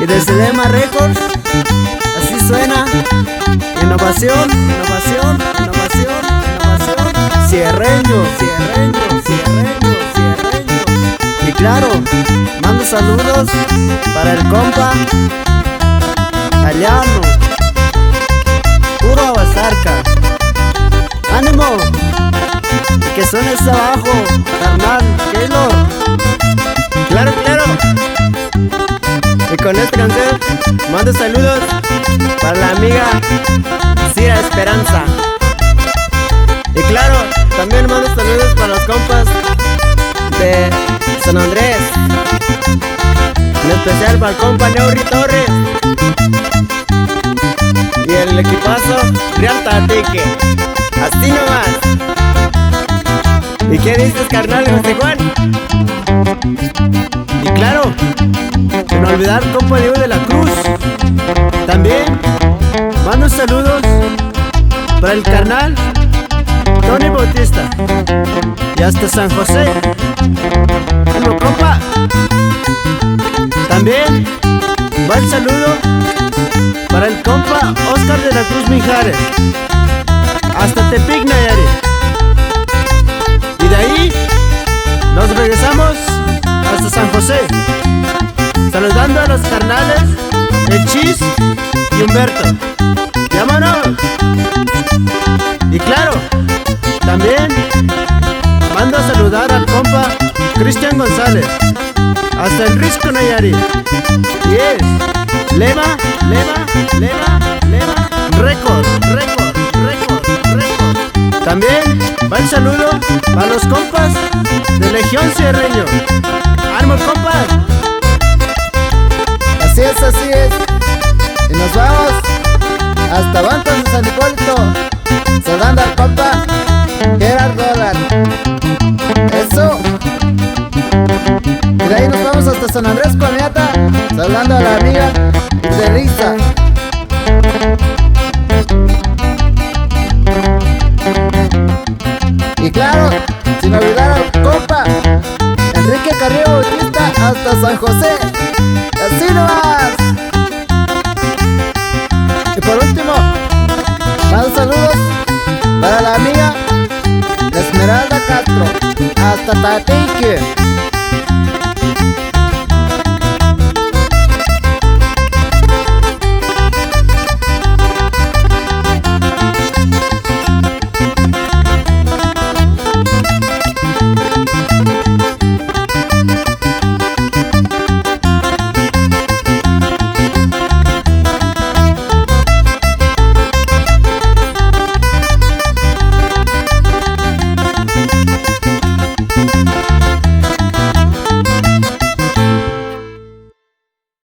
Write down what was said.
y de Sedema Records. Así suena. Innovación, innovación, innovación, innovación. Cierreño, cierreño, cierreño, cierreño. Y claro, mando saludos para el compa Aliano, puro Abasarca. ¡Ánimo! Y que suene ese abajo, carnal, Keylor. Claro, claro. Y con esta canción mando saludos para la amiga Cira Esperanza. Y claro, también mando saludos para los compas de San Andrés, en especial para el compa Neuri Torres y el equipazo Real Tatique. Así nomás. ¿Y qué dices, carnal José Juan? Y claro, sin olvidar al compa Diego de la Cruz. También mando saludos para el carnal Tony Bautista y hasta San José. ¡Ánimo, compa! También va el saludo para el compa Oscar de la Cruz Mijares hasta Tepic, Nayarit. Y de ahí nos regresamos hasta San José, saludando a los carnales El Chis y Humberto. ¡Vámonos! Y claro, también mando a saludar al compa Cristian González hasta el Risco, Nayarit. Y es Lema, Lema, Lema, Lema Record, Record, Record, Record. También va el saludo a los compas de Legión Cierreño. ¡Ánimo, compas! Así es, así es. Y nos vamos hasta Bantas de San Hipólito, saludando al compa Gerard Roland. Eso. Y de ahí nos vamos hasta San Andrés Comiata, saludando a la amiga de Risa. Y claro, sin olvidar al compa Enrique Carrillo Bautista hasta San José. Así nomás. Y por último, más saludos para la amiga Esmeralda Castro hasta Tatique.